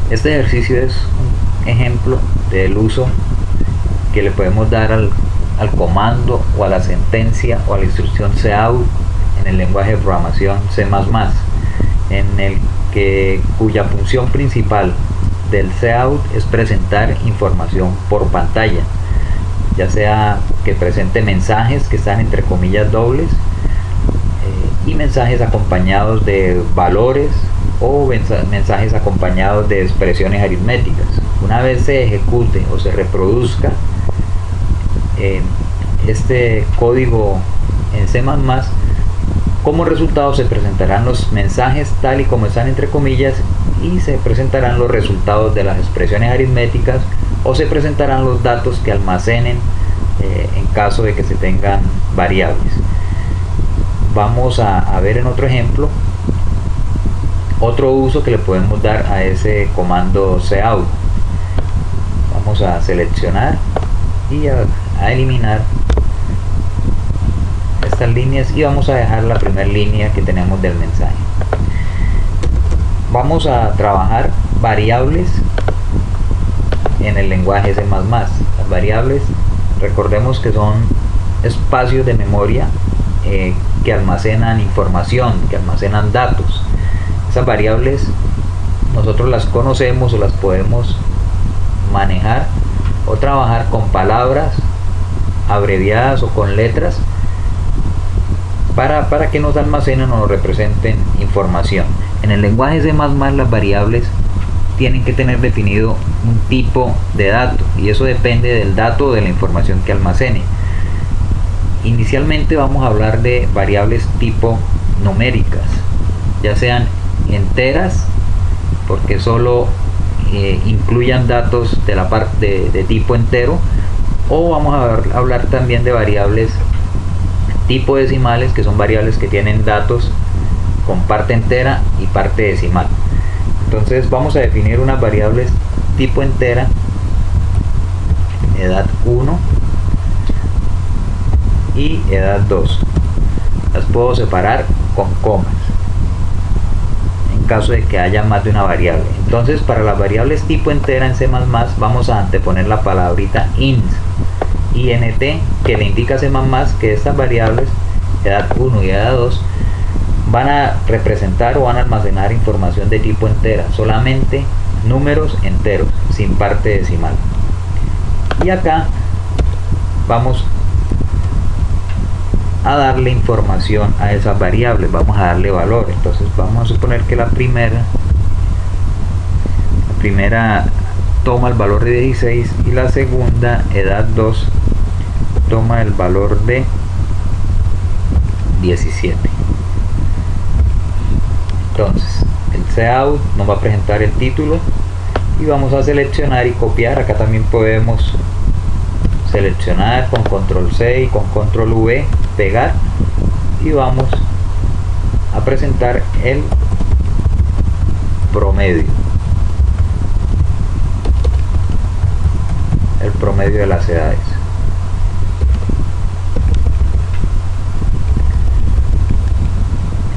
Este ejercicio es un ejemplo del uso que le podemos dar al comando o a la sentencia o a la instrucción cout en el lenguaje de programación C++, en el que cuya función principal del cout es presentar información por pantalla, ya sea que presente mensajes que están entre comillas dobles y mensajes acompañados de valores o mensajes acompañados de expresiones aritméticas. Una vez se ejecute o se reproduzca este código en C++, como resultado se presentarán los mensajes tal y como están entre comillas y se presentarán los resultados de las expresiones aritméticas o se presentarán los datos que almacenen en caso de que se tengan variables. Vamos a ver en otro ejemplo otro uso que le podemos dar a ese comando cout. Vamos a seleccionar y a eliminar estas líneas y vamos a dejar la primera línea que tenemos del mensaje. Vamos a trabajar variables en el lenguaje C++. Las variables, recordemos que son espacios de memoria que almacenan información, que almacenan datos. Esas variables nosotros las conocemos o las podemos manejar o trabajar con palabras abreviadas o con letras para que nos almacenen o nos representen información. En el lenguaje C++ las variables tienen que tener definido un tipo de dato y eso depende del dato o de la información que almacene. Inicialmente vamos a hablar de variables tipo numéricas, ya sean enteras porque solo incluyan datos de la parte de tipo entero, o vamos a hablar también de variables tipo decimales, que son variables que tienen datos con parte entera y parte decimal. Entonces vamos a definir unas variables tipo entera, edad 1 y edad 2. Las puedo separar con comas en caso de que haya más de una variable. Entonces para las variables tipo entera en C++ vamos a anteponer la palabrita int, que le indica a C++ que estas variables edad 1 y edad 2 van a representar o van a almacenar información de tipo entera, solamente números enteros sin parte decimal. Y acá vamos a darle información a esas variables, vamos a darle valor. Entonces vamos a suponer que la primera toma el valor de 16 y la segunda, edad 2, toma el valor de 17. Entonces el cout nos va a presentar el título y vamos a seleccionar y copiar. Acá también podemos seleccionar con control C y con control V, pegar, y vamos a presentar el promedio de las edades.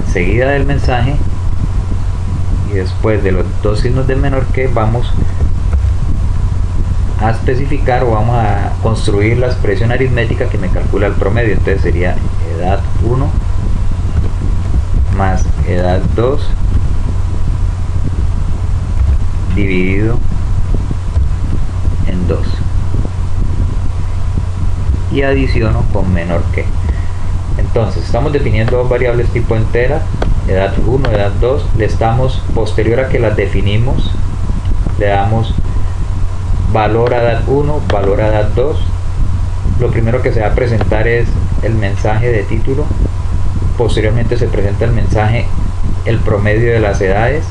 Enseguida del mensaje y después de los dos signos de menor que, vamos a especificar o vamos a construir la expresión aritmética que me calcula el promedio. Entonces sería edad 1 más edad 2 dividido en 2 y adiciono con menor que. Entonces estamos definiendo dos variables tipo entera, edad 1, edad 2, le estamos, posterior a que las definimos, le damos valor a edad 1, valor a edad 2. Lo primero que se va a presentar es el mensaje de título, posteriormente se presenta el mensaje, el promedio de las edades,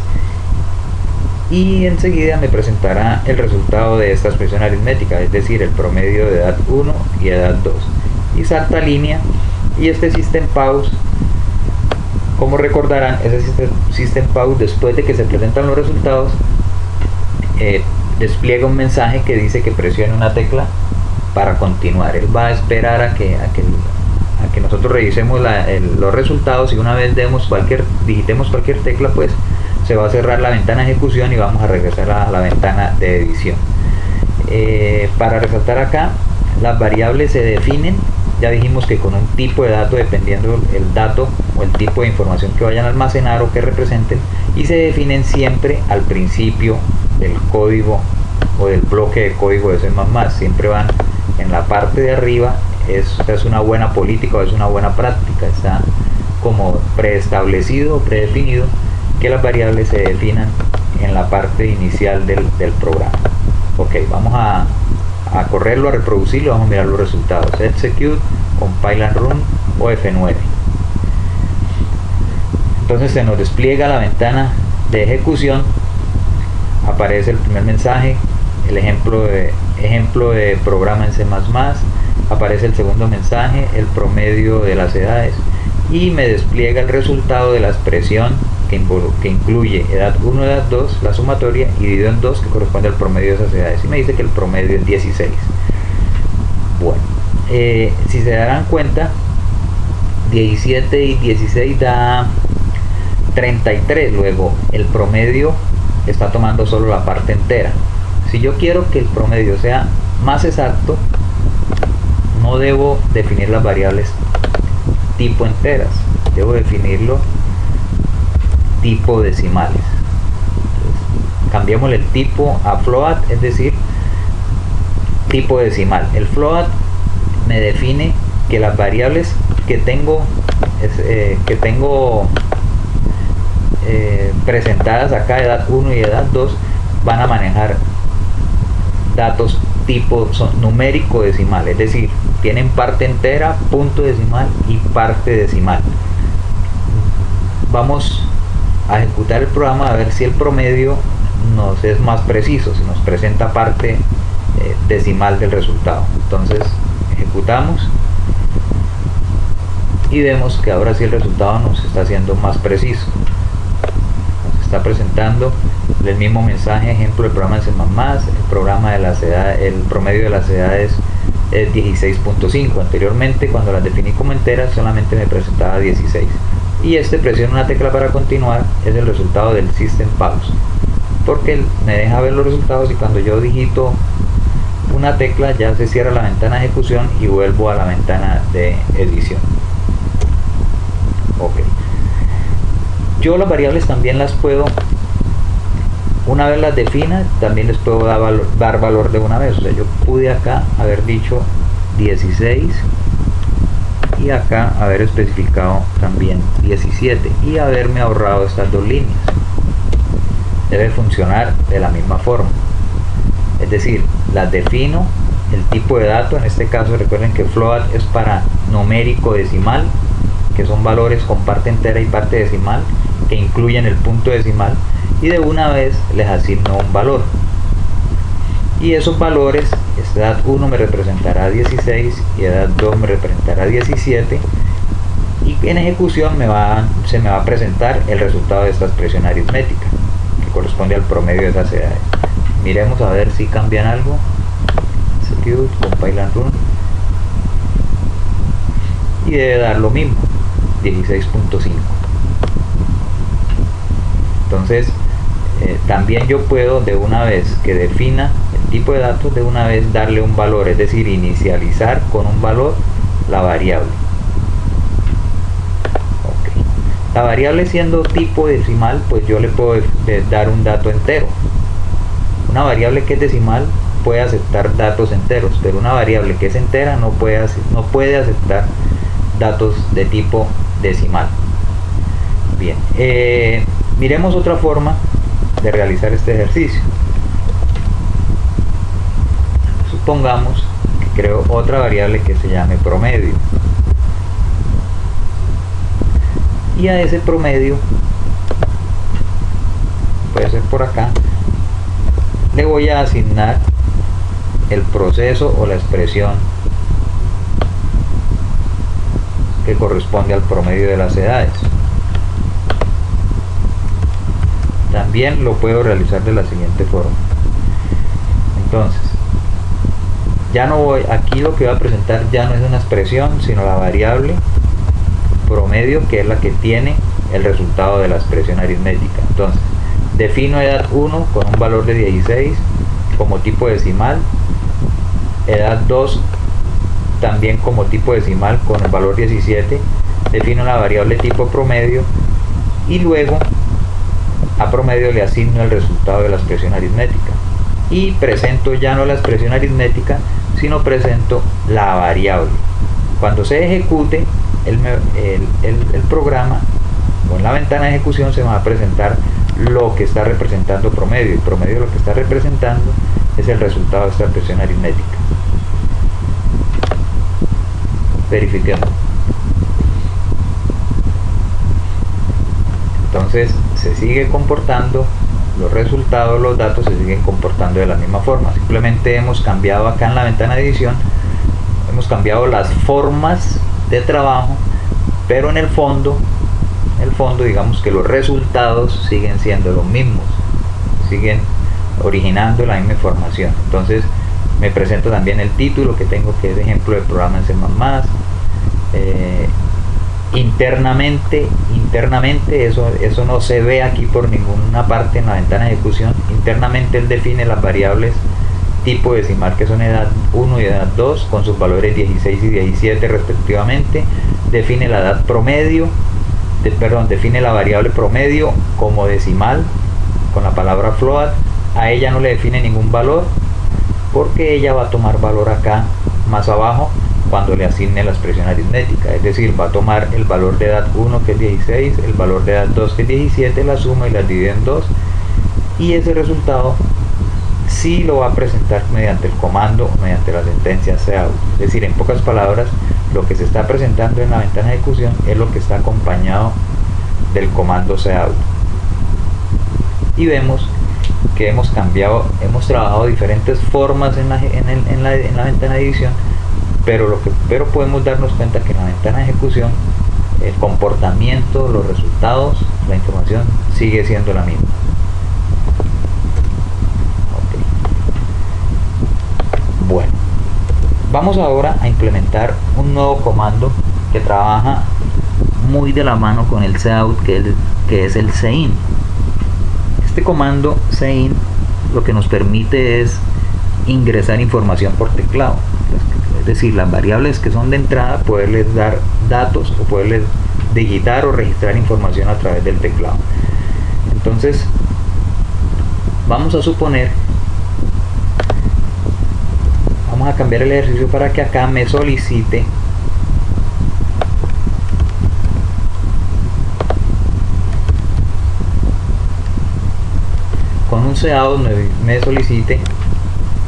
y enseguida me presentará el resultado de esta expresión aritmética, es decir, el promedio de edad 1 y edad 2, y salta línea. Y este system-pause, como recordarán, ese system-pause, después de que se presentan los resultados, despliega un mensaje que dice que presione una tecla para continuar. Él va a esperar a que nosotros revisemos los resultados, y una vez digitemos cualquier tecla, pues se va a cerrar la ventana de ejecución y vamos a regresar a la ventana de edición. Para resaltar acá, las variables se definen, ya dijimos que con un tipo de dato, dependiendo el dato o el tipo de información que vayan a almacenar o que representen, y se definen siempre al principio del código o del bloque de código de C++. Siempre van en la parte de arriba. Es una buena política o es una buena práctica, está como preestablecido o predefinido que las variables se definan en la parte inicial del programa. Ok, vamos a correrlo, a reproducirlo, vamos a mirar los resultados. Execute, compile and run o F9. Entonces se nos despliega la ventana de ejecución, aparece el primer mensaje, el ejemplo de programa en C++, aparece el segundo mensaje, el promedio de las edades, y me despliega el resultado de la expresión que incluye edad 1, edad 2, la sumatoria, y dividido en 2, que corresponde al promedio de esas edades, y me dice que el promedio es 16. Bueno, si se darán cuenta, 17 y 16 da 33, luego el promedio está tomando solo la parte entera. Si yo quiero que el promedio sea más exacto, no debo definir las variables tipo enteras, debo definirlo tipo decimales. Entonces, cambiemos el tipo a float, es decir, tipo decimal. El float me define que las variables que tengo presentadas acá, edad 1 y edad 2, van a manejar datos tipo numérico decimal, es decir, tienen parte entera, punto decimal y parte decimal. Vamos a ejecutar el programa a ver si el promedio nos es más preciso, si nos presenta parte decimal del resultado. Entonces ejecutamos y vemos que ahora sí el resultado nos está haciendo más preciso, nos está presentando el mismo mensaje, ejemplo del programa en C++, el promedio de las edades es 16.5. Anteriormente, cuando las definí como enteras, solamente me presentaba 16. Y presiono una tecla para continuar, es el resultado del System Pause, porque me deja ver los resultados, y cuando yo digito una tecla ya se cierra la ventana de ejecución y vuelvo a la ventana de edición. Ok, yo las variables también las puedo, una vez las defina, también les puedo dar valor de una vez. O sea, yo pude acá haber dicho 16 y acá haber especificado también 17 y haberme ahorrado estas dos líneas. Debe funcionar de la misma forma, es decir, las defino, el tipo de dato, en este caso recuerden que float es para numérico decimal, que son valores con parte entera y parte decimal que incluyen el punto decimal, y de una vez les asigno un valor, y esos valores, edad 1 me representará 16 y edad 2 me representará 17, y en ejecución se me va a presentar el resultado de esta expresión aritmética que corresponde al promedio de esas edades. Miremos a ver si cambian algo. Execute, compile and run, y debe dar lo mismo, 16.5. Entonces también yo puedo, de una vez que defina el tipo de datos, de una vez darle un valor, es decir, inicializar con un valor la variable. Okay. La variable siendo tipo decimal, pues yo le puedo dar un dato entero. Una variable que es decimal puede aceptar datos enteros, pero una variable que es entera no puede aceptar datos de tipo decimal. Bien, miremos otra forma de realizar este ejercicio. Supongamos que creo otra variable que se llame promedio, y a ese promedio, puede ser por acá, le voy a asignar el proceso o la expresión que corresponde al promedio de las edades. También lo puedo realizar de la siguiente forma. Entonces, ya no voy, aquí lo que voy a presentar ya no es una expresión, sino la variable promedio, que es la que tiene el resultado de la expresión aritmética. Entonces, defino edad 1 con un valor de 16 como tipo decimal, edad 2 también como tipo decimal con el valor 17, defino la variable tipo promedio y luego a promedio le asigno el resultado de la expresión aritmética y presento ya no la expresión aritmética, sino presento la variable. Cuando se ejecute el programa, o en la ventana de ejecución se va a presentar lo que está representando promedio, y promedio lo que está representando es el resultado de esta expresión aritmética. Verifiquemos. Entonces se sigue comportando, los resultados, los datos se siguen comportando de la misma forma. Simplemente hemos cambiado acá en la ventana de edición, hemos cambiado las formas de trabajo, pero en el fondo digamos que los resultados siguen siendo los mismos, siguen originando la misma información. Entonces me presento también el título que tengo, que es ejemplo de programa en C++. Internamente eso no se ve aquí por ninguna parte en la ventana de ejecución. Internamente él define las variables tipo decimal, que son edad 1 y edad 2 con sus valores 16 y 17 respectivamente. Define la edad promedio, define la variable promedio como decimal con la palabra float. A ella no le define ningún valor porque ella va a tomar valor acá más abajo cuando le asigne la expresión aritmética, es decir, va a tomar el valor de edad 1 que es 16, el valor de edad 2 que es 17, la suma y la divide en 2, y ese resultado sí lo va a presentar mediante el comando, mediante la sentencia cout. Es decir, en pocas palabras, lo que se está presentando en la ventana de ejecución es lo que está acompañado del comando cout. Y vemos que hemos trabajado diferentes formas en la ventana de edición, pero podemos darnos cuenta que en la ventana de ejecución el comportamiento, los resultados, la información sigue siendo la misma. Okay. Bueno, vamos ahora a implementar un nuevo comando que trabaja muy de la mano con el cout, que es el cin. Este comando cin lo que nos permite es ingresar información por teclado, es decir, las variables que son de entrada, poderles dar datos o poderles digitar o registrar información a través del teclado. Entonces vamos a suponer, vamos a cambiar el ejercicio para que acá me solicite con un cout, me solicite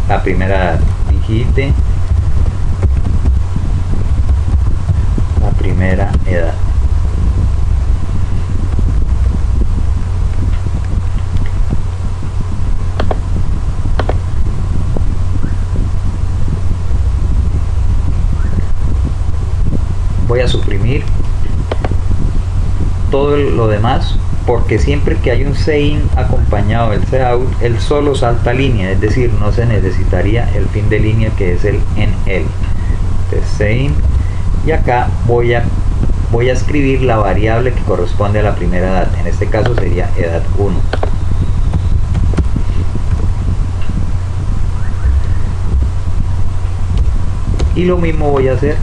la primera, digite la primera edad. Voy a suprimir todo lo demás, porque siempre que hay un cin acompañado del cout, él solo salta línea, es decir, no se necesitaría el fin de línea que es el en él. Entonces cin, y acá voy a escribir la variable que corresponde a la primera edad, en este caso sería edad 1. Y lo mismo voy a hacer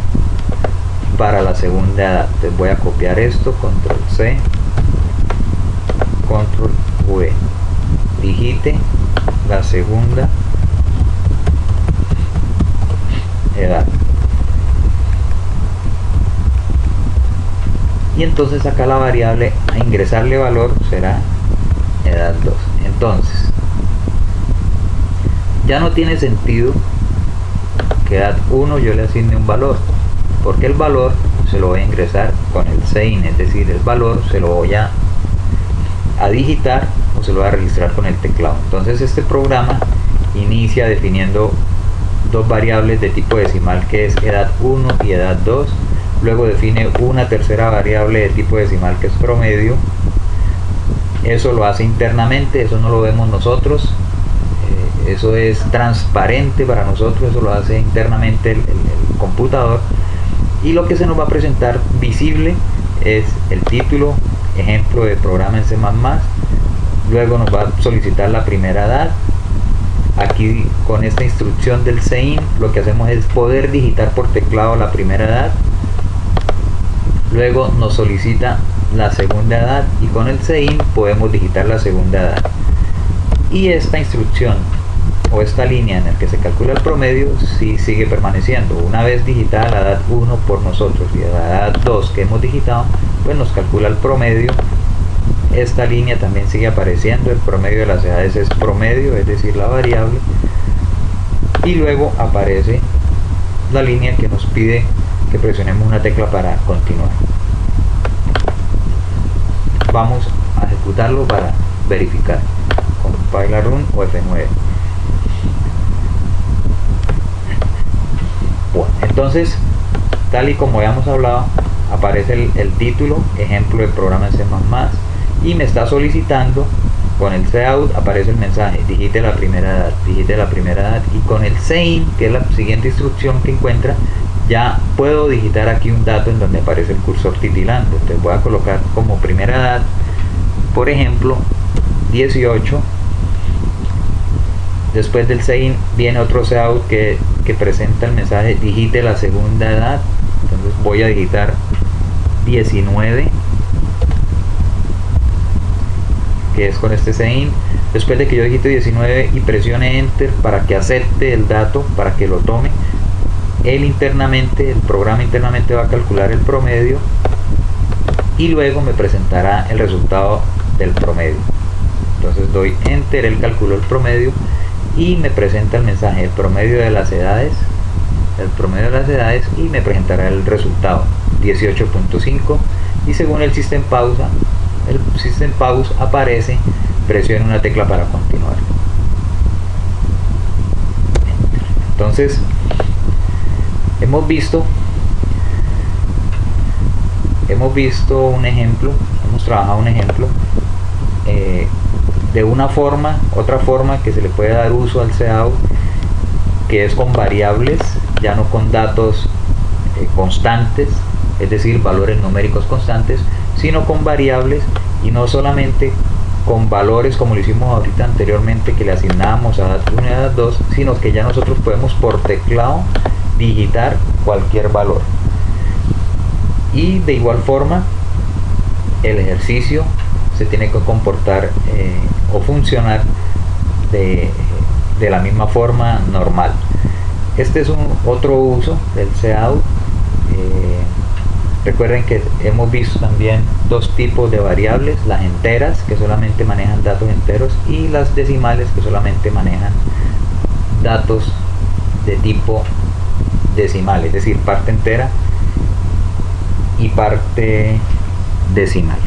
para la segunda edad. Entonces voy a copiar esto, control C, control V, digite la segunda edad, y entonces acá la variable a ingresarle valor será edad 2. Entonces ya no tiene sentido que edad 1 yo le asigne un valor, porque el valor se lo voy a ingresar con el cin, es decir, el valor se lo voy a digitar o se lo voy a registrar con el teclado. Entonces este programa inicia definiendo dos variables de tipo decimal, que es edad 1 y edad 2. Luego define una tercera variable de tipo decimal, que es promedio. Eso lo hace internamente, eso no lo vemos nosotros, eso es transparente para nosotros, eso lo hace internamente el computador. Y lo que se nos va a presentar visible es el título, ejemplo de programa en C++, luego nos va a solicitar la primera edad. Aquí con esta instrucción del CEIN lo que hacemos es poder digitar por teclado la primera edad, luego nos solicita la segunda edad y con el CEIN podemos digitar la segunda edad. Y esta instrucción o esta línea en la que se calcula el promedio sí sigue permaneciendo. Una vez digitada la edad 1 por nosotros y la edad 2 que hemos digitado, pues nos calcula el promedio. Esta línea también sigue apareciendo, el promedio de las edades es promedio, es decir, la variable, y luego aparece la línea que nos pide que presionemos una tecla para continuar. Vamos a ejecutarlo para verificar. Compila Run o F9. Bueno, entonces, tal y como habíamos hablado, aparece el título, ejemplo de programa en C++, y me está solicitando, con el cout aparece el mensaje, digite la primera edad, digite la primera edad, y con el CEIN, que es la siguiente instrucción que encuentra, ya puedo digitar aquí un dato en donde aparece el cursor titilando. Entonces voy a colocar como primera edad, por ejemplo, 18. Después del CEIN viene otro cout que presenta el mensaje, digite la segunda edad. Entonces voy a digitar 19, que es con este CEIN. Después de que yo digite 19 y presione Enter para que acepte el dato, para que lo tome, el programa internamente va a calcular el promedio y luego me presentará el resultado del promedio. Entonces doy Enter, él calculó el promedio y me presenta el mensaje, el promedio de las edades, y me presentará el resultado, 18.5, y según el System Pause aparece, presione una tecla para continuar. Entonces hemos visto un ejemplo, hemos trabajado un ejemplo de otra forma que se le puede dar uso al cout, que es con variables, ya no con datos constantes, es decir, valores numéricos constantes, sino con variables, y no solamente con valores como lo hicimos ahorita anteriormente, que le asignábamos a edad 1 y a edad 2, sino que ya nosotros podemos por teclado digitar cualquier valor. Y de igual forma el ejercicio se tiene que comportar o funcionar de la misma forma normal. Este es otro uso del cout. Recuerden que hemos visto también dos tipos de variables: las enteras, que solamente manejan datos enteros, y las decimales, que solamente manejan datos de tipo decimal, es decir, parte entera y parte decimal.